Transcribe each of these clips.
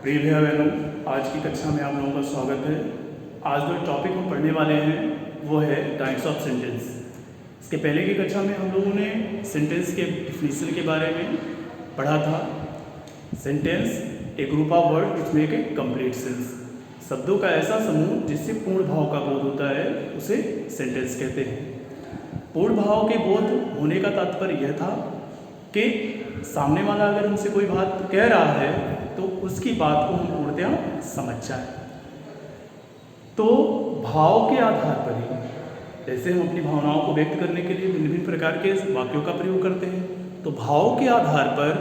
प्रिय भैया बहनों, आज की कक्षा में आप लोगों का स्वागत है। आज जो टॉपिक हम पढ़ने वाले हैं वो है टाइप्स ऑफ सेंटेंस। इसके पहले की कक्षा में हम लोगों ने सेंटेंस के डिफिनीशन के बारे में पढ़ा था। Sentence A group of word which make a complete sense. शब्दों का ऐसा समूह जिससे पूर्ण भाव का बोध होता है उसे सेंटेंस कहते हैं। पूर्ण भाव के बोध होने का तात्पर्य यह था कि सामने वाला अगर हमसे कोई बात कह रहा है तो उसकी बात को हम पूर्णतः समझ जाए। तो भाव के आधार पर ही, जैसे हम अपनी भावनाओं को व्यक्त करने के लिए विभिन्न प्रकार के वाक्यों का प्रयोग करते हैं, तो भाव के आधार पर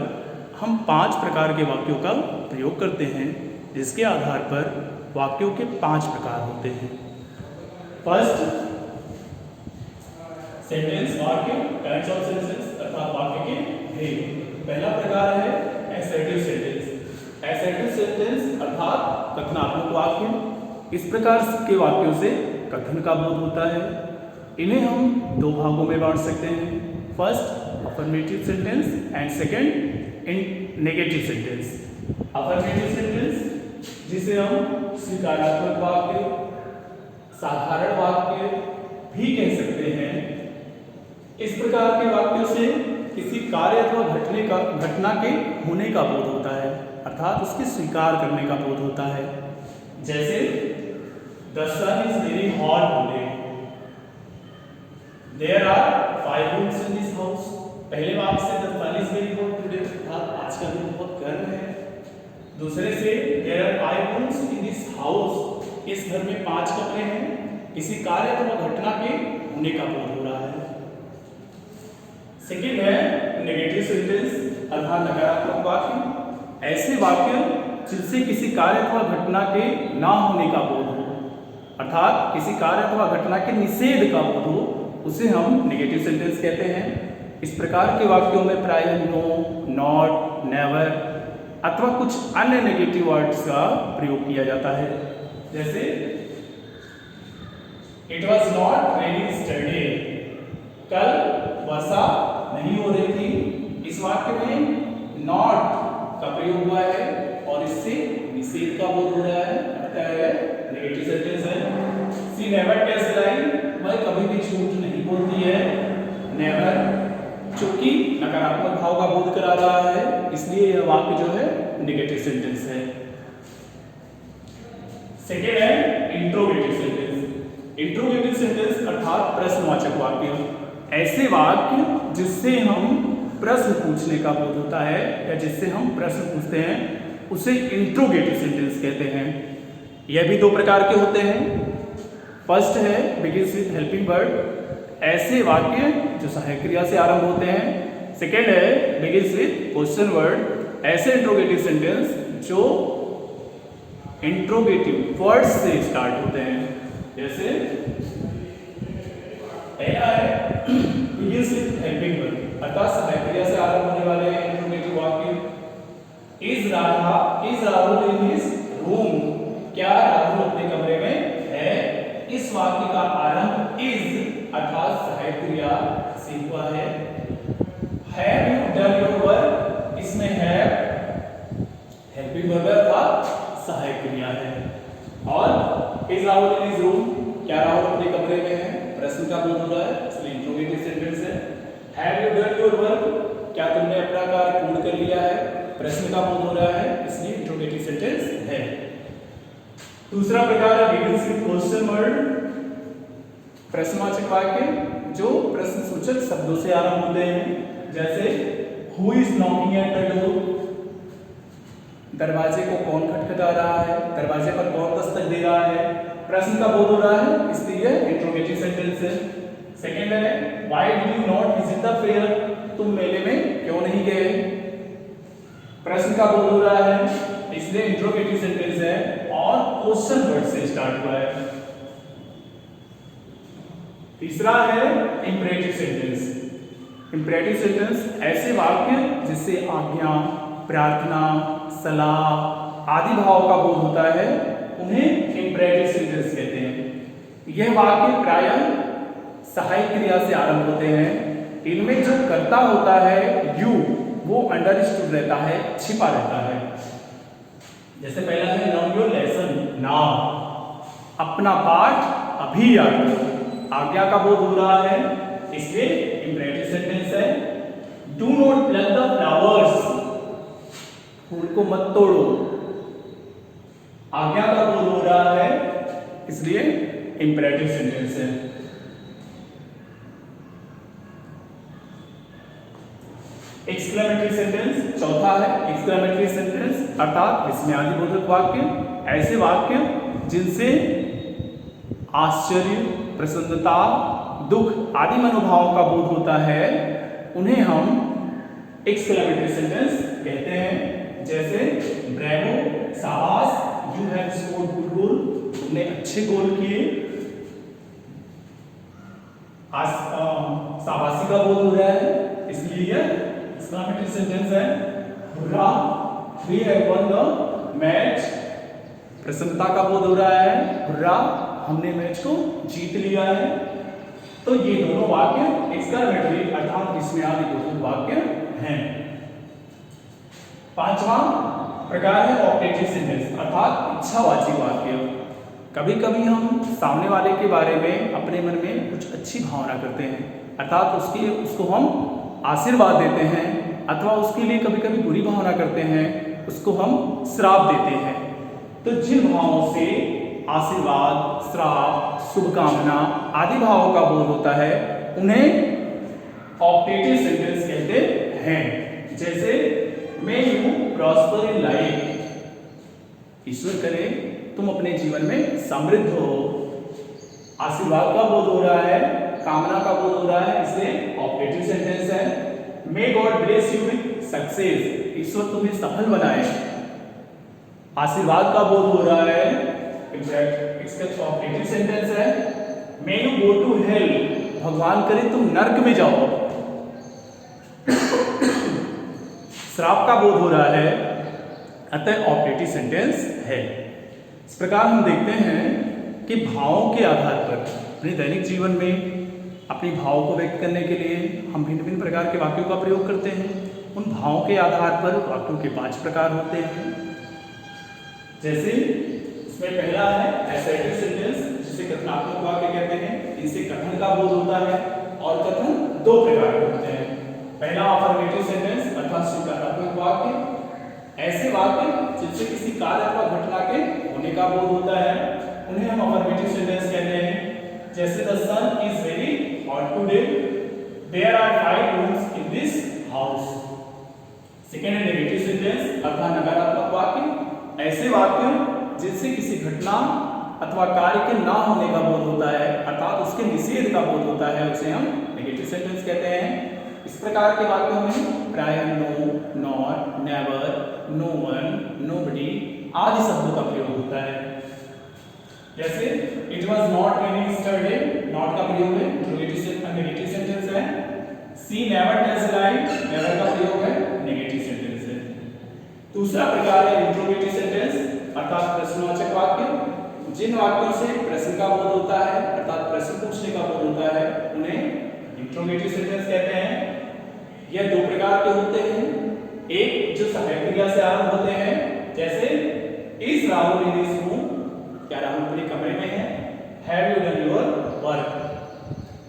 हम 5 प्रकार के वाक्यों का प्रयोग करते हैं, जिसके आधार पर वाक्यों के 5 प्रकार होते हैं। फर्स्ट, सेंटेंस वाक्य, टाइप्स ऑफ सेंटेंस अर्थात वाक्य के भेद। पहला प्रकार है असर्टिव सेंटेंस। असर्टिव सेंटेंस अर्थात कथनात्मक वाक्य। इस प्रकार के वाक्यों से कथन का बोध होता है। इन्हें हम 2 भागों में बांट सकते हैं। First, affirmative sentence and second in negative sentence. Affirmative sentence जिसे हम स्वीकारात्मक वाक्य, साधारण वाक्य भी कह सकते हैं। इस प्रकार के वाक्यों से किसी कार्य अथवा घटना के होने का बोध होता है, अर्थात उसके स्वीकार करने का बोध होता है। जैसे The sun is very hot today. There are 5 rooms in this house. पहले वाक्य से The sun is very hot today अर्थात आज का दिन बहुत गर्म है। दूसरे से There are 5 rooms in this house. इस घर में 5 कमरे हैं। किसी कार्य अथवा घटना के होने का बोध हो रहा है। सेकेंड है नेगेटिव सेंटेंस अर्थात नकारात्मक वाक्य। ऐसे वाक्य जिनसे किसी कार्य अथवा घटना के ना होने का बोध हो, अर्थात किसी कार्य अथवा घटना के निषेध का बोध हो, उसे हम नेगेटिव सेंटेंस कहते हैं। इस प्रकार के वाक्यों में प्रायः नो, नॉट, नेवर अथवा कुछ अन्य नेगेटिव वर्ड्स का प्रयोग किया जाता है। जैसे it was not rainy yesterday, कल वर्षा नहीं हो रही थी। इस वाक्य में नॉट का प्रयोग हुआ है और इससे निषेध का बोध हो रहा है, अतः नेगेटिव सेंटेंस है। सी नेवर टेल्स लाई, वह कभी भी झूठ नहीं बोलती है। नेवर चूंकि नकारात्मक भाव का बोध करा रहा है, इसलिए यह वाक्य जो है नेगेटिव सेंटेंस है। सेकेंड है इंट्रोगेटिव सेंटेंस। इंट्रोगेटिव सेंटेंस अर्थात प्रश्नवाचक वाक्य। ऐसे वाक्य जिससे हम प्रश्न पूछने का बोध होता है या जिससे हम प्रश्न पूछते हैं, उसे इंट्रोगेटिव सेंटेंस कहते हैं। यह भी 2 प्रकार के होते हैं। फर्स्ट है बिगिंस विद हेल्पिंग वर्ड। ऐसे वाक्य जो सहायक क्रिया से आरंभ होते हैं। सेकेंड है बिगिंस विद क्वेश्चन वर्ड। ऐसे इंट्रोगेटिव सेंटेंस जो इंट्रोगेटिव वर्ड से स्टार्ट होते हैं। जैसे begins with helping verb अर्थात सहायक क्रिया से आरंभ होने वाले इंट्रोगेटिव वाक्य। Is Rahul in his room, क्या राहुल अपने कमरे में है। इस वाक्य का आरंभ इज अर्थात सहायक क्रिया से हुआ है। Have you done your work, इसमें है हेल्पिंग वर्ब अर्थात सहायक क्रिया है। और is Rahul in his room, क्या राहुल अपने कमरे में है, प्रश्न का बोध हो रहा है, इसलिए इंट्रोगेटिव सेंटेंस है। Have you done your work, क्या तुमने अपना कार्य पूर्ण कर लिया है, प्रश्न का बोध हो रहा है, इसलिए इंट्रोगेटिव सेंटेंस है। दूसरा प्रकार है बिगिंस विद क्वेश्चन वर्ड। प्रश्नवाचक वाक्य जो प्रश्नसूचक शब्दों से आरंभ होते हैं। जैसे who is knocking at the door, दरवाजे को कौन खटखटा रहा है, दरवाजे पर कौन दस्तक दे रहा है, प्रश्न का बोध हो रहा है, इसलिए यह इंट्रोगेटिव सेंटेंस है। सेकेंड है why did you not visit the fair, तुम मेले में क्यों नहीं गए, प्रश्न का बोध हो रहा है, इसलिए इंट्रोगेटिव सेंटेंस है और क्वेश्चन वर्ड से स्टार्ट हुआ है। तीसरा है इंपरेटिव सेंटेंस। इंपरेटिव सेंटेंस ऐसे वाक्य जिससे आज्ञा, प्रार्थना, सलाह आदि भाव का बोध होता है, उन्हें इंपरेटिव सेंटेंस कहते हैं। यह वाक्य प्रायः सहायक क्रिया से आरंभ होते हैं। इनमें जो कर्ता होता है यू, वो अंडरस्टूड रहता है, छिपा रहता है। जैसे पहला है लर्न योर लेसन नाउ, अपना पाठ अभी याद करो। आज्ञा का बोध हो रहा है, इसलिए इंपरेटिव सेंटेंस है। Do not pluck the flowers, फूल को मत तोड़ो। आज्ञा का बोध हो रहा है, इसलिए इंपरेटिव सेंटेंस है। एक्सक्लेमेटरी सेंटेंस चौथा है। एक्सक्लेमेटरी सेंटेंस अर्थात विस्मयादिबोधक वाक्य, ऐसे वाक्य जिनसे आश्चर्य, प्रसन्नता, दुख आदि मनोभावों का बोध होता है, उन्हें हम एक्सक्लेमेटरी सेंटेंस कहते हैं। जैसे ब्रेवो, शाबाश, you have scored good goal, तुमने अच्छे गोल किए। शाबाशी का बोध हो रहा है, इसलिए यह एक्सक्लेमेटरी सेंटेंस है। Hurrah, we have won the match, प्रसन्नता का बोध हो रहा है। हुर्रा, हमने मैच को जीत लिया है। तो ये दोनों वाक्य एक्सक्लेमेटरी अर्थात विस्मयादिबोधक वाक्य हैं। पांचवा प्रकार है ऑप्टेटिव सेंटेंस अर्थात इच्छावाची वाक्य। कभी कभी हम सामने वाले के बारे में अपने मन में कुछ अच्छी भावना करते हैं, अर्थात उसको हम आशीर्वाद देते हैं, अथवा उसके लिए कभी कभी बुरी भावना करते हैं, उसको हम श्राप देते हैं। तो जिन भावों से आशीर्वाद, श्राप, शुभकामना आदि भावों का बोध होता है, उन्हें ऑप्टेटिव सेंटेंस कहते हैं। जैसे may you prosper in life, ईश्वर करे तुम अपने जीवन में समृद्ध हो। आशीर्वाद का बोध हो रहा है, कामना का बोध हो रहा है, इसलिए ऑप्टेटिव सेंटेंस है। May God bless you with success, ईश्वर तुम्हें सफल बनाए। आशीर्वाद का बोध हो रहा है, इसका ऑप्टेटिव सेंटेंस है। May you go to hell, भगवान करे तुम नर्क में जाओ। श्राप का बोध हो रहा है, अतः ऑप्टेटिव सेंटेंस है। इस प्रकार हम देखते हैं कि भावों के आधार पर अपने दैनिक जीवन में अपने भावों को व्यक्त करने के लिए हम भिन्न भिन्न प्रकार के वाक्यों का प्रयोग करते हैं। उन भावों के आधार पर वाक्यों के 5 प्रकार होते हैं। जैसे इसमें पहला है असर्टिव सेंटेंस, जिसे कथनात्मक वाक्य कहते हैं। इनसे कथन का बोध होता है और कथन 2 प्रकार के होते हैं। पहला अफर्मेटिव सेंटेंस अर्थात स्वीकारात्मक वाक्य, ऐसे वाक्य जिनसे किसी कार्य अथवा घटना के होने का बोध होता है, उन्हें हम अफर्मेटिव सेंटेंस कहते हैं। जैसे the sun is very hot today, there are 5 rooms in this house. Second है नेगेटिव सेंटेंस अर्थात नकारात्मक वाक्य, ऐसे वाक्य जिनसे किसी घटना अथवा कार्य के ना होने का बोध होता है, अर्थात उसके निषेध का बोध होता है, उसे हम नेगेटिव सेंटेंस कहते हैं। इस प्रकार के वाक्यों में प्रायः no, not, never, no one, nobody आदि शब्दों का प्रयोग होता है। जैसे it was not raining yesterday, not का प्रयोग है, नेगेटिव सेंटेंस है। She never tells lie, never का प्रयोग है, नेगेटिव सेंटेंस है। दूसरा प्रकार है इंट्रोगेटिव सेंटेंस अर्थात प्रश्नवाचक वाक्य। जिन वाक्यों से प्रश्न का बोध होता है, अर्थात प्रश्न पूछने का बोध होता है, उन्हें इंट्रोगेटिव सेंटेंस कहते हैं। यह 2 प्रकार के होते हैं। एक जो सहायक क्रिया से आरंभ होते हैं, जैसे is Rahul in this room, क्या राहुल अपने कमरे में है। Have you done your work,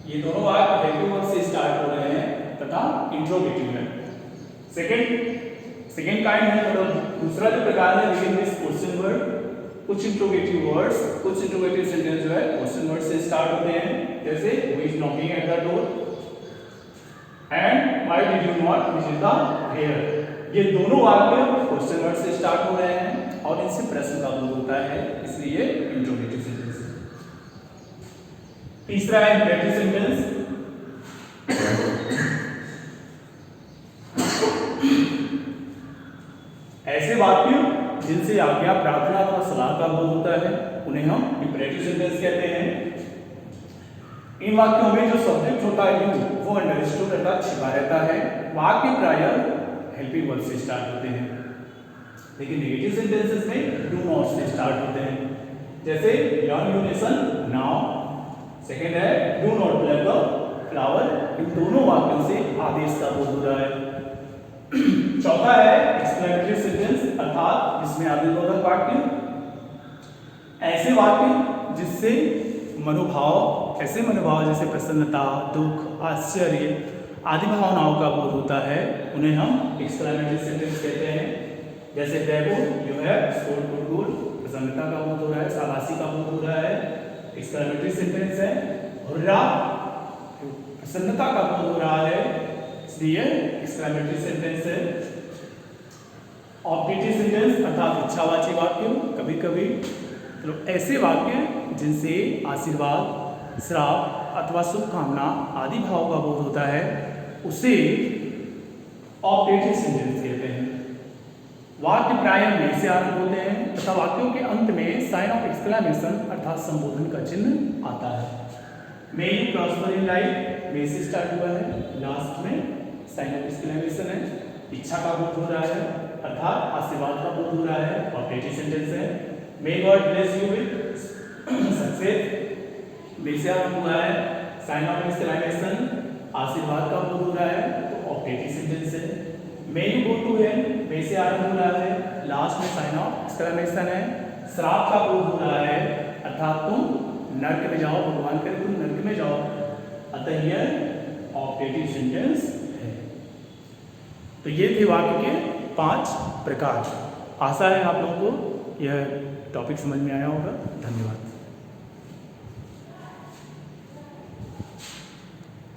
ये दोनों वाक्य हेल्पिंग वर्ब से स्टार्ट हो रहे हैं तथा इंट्रोगेटिव है। सेकेंड काइंड है, मतलब दूसरा जो प्रकार है बिगिन विद क्वेश्चन वर्ड। कुछ इंट्रोगेटिव वर्ड्स, कुछ इंट्रोगेटिव सेंटेंस जो है क्वेश्चन वर्ड से स्टार्ट होते हैं। जैसे who is knocking at the door and why did you not visit the hair. ये दोनों वाक्य क्वेश्चन वर्ड से स्टार्ट हो रहे हैं और इनसे प्रश्न का बोध होता है, इसलिए इंट्रोगेटिव सेंटेंस। तीसरा है इंपरेटिव सेंटेंस। ऐसे वाक्य जिनसे आज्ञा, प्रार्थना अथवा सलाह का बोध होता है, उन्हें हम इंपरेटिव सेंटेंस कहते हैं। इन वाक्यों में जो सब्जेक्ट होता है यू, वो अंडरस्टूड अर्थात छिपा रहता है। वाक्य प्रायः हेल्पिंग वर्ब से स्टार्ट होते हैं, लेकिन नेगेटिव सेंटेंसेस में डू नॉट से स्टार्ट होते हैं। जैसे learn your lesson now, second है do not pluck the flower. इन दोनों वाक्यों से आदेश का बोध हो रहा है। चौथा है एक्सक्लेमेटरी सेंटेंस, अर्थात जिसमें आदिबोधक वाक्य, ऐसे वाक्य जिससे ऐसे मनोभाव जैसे प्रसन्नता, दुख, आश्चर्य आदि भावनाओं का बोध होता है, उन्हें हम एक्सक्लेमेटरी सेंटेंस कहते हैं। जैसे देखो जो है स्कोर गुड गुड, प्रसन्नता का बोध हो रहा है, शाबाशी का बोध हो रहा है, एक्सक्लेमेटरी सेंटेंस है। हुर्रा, प्रसन्नता का बोध हो रहा है, इसलिए एक्सक्लेमेटरी सेंटेंस है। ऑब्जेक्टिव सेंटेंस अर्थात इच्छावाची वाक्य, कभी कभी तो ऐसे वाक्य जिनसे आशीर्वाद, श्राप अथवा शुभकामना आदि भाव का बोध होता है, उसे ऑब्जेक्टिव सेंटेंस कहते हैं। वाक्य प्रायः में से आरंभ होते हैं तथा वाक्यों के अंत में साइन ऑफ एक्सक्लेमेशन अर्थात संबोधन का चिन्ह आता है। May you prosper in life, may से स्टार्ट हुआ है, लास्ट में साइन ऑफ एक्सक्लेमेशन है, इच्छा का बोध हो रहा है अर्थात आशीर्वाद का बोध हो रहा है, ऑब्जेक्टिव सेंटेंस है। May God bless you with success, may से आरंभ हुआ है, साइन ऑफ एक्सक्लेमेशन आशीर्वाद का बोध हो रहा है, तो ऑब्जेक्टिव सेंटेंस है। May you go to hell, may से आरंभ हो रहा है, लास्ट में साइन ऑफ एक्सक्लेमेशन है, श्राप का बोध हो रहा है अर्थात तुम नर्क में जाओ, भगवान करे तुम नर्क में जाओ, अतः यह ऑब्जेक्टिव सेंटेंस है। तो ये थे वाक्य के 5 प्रकार। आशा है आप लोगों को यह टॉपिक समझ में आया होगा। धन्यवाद।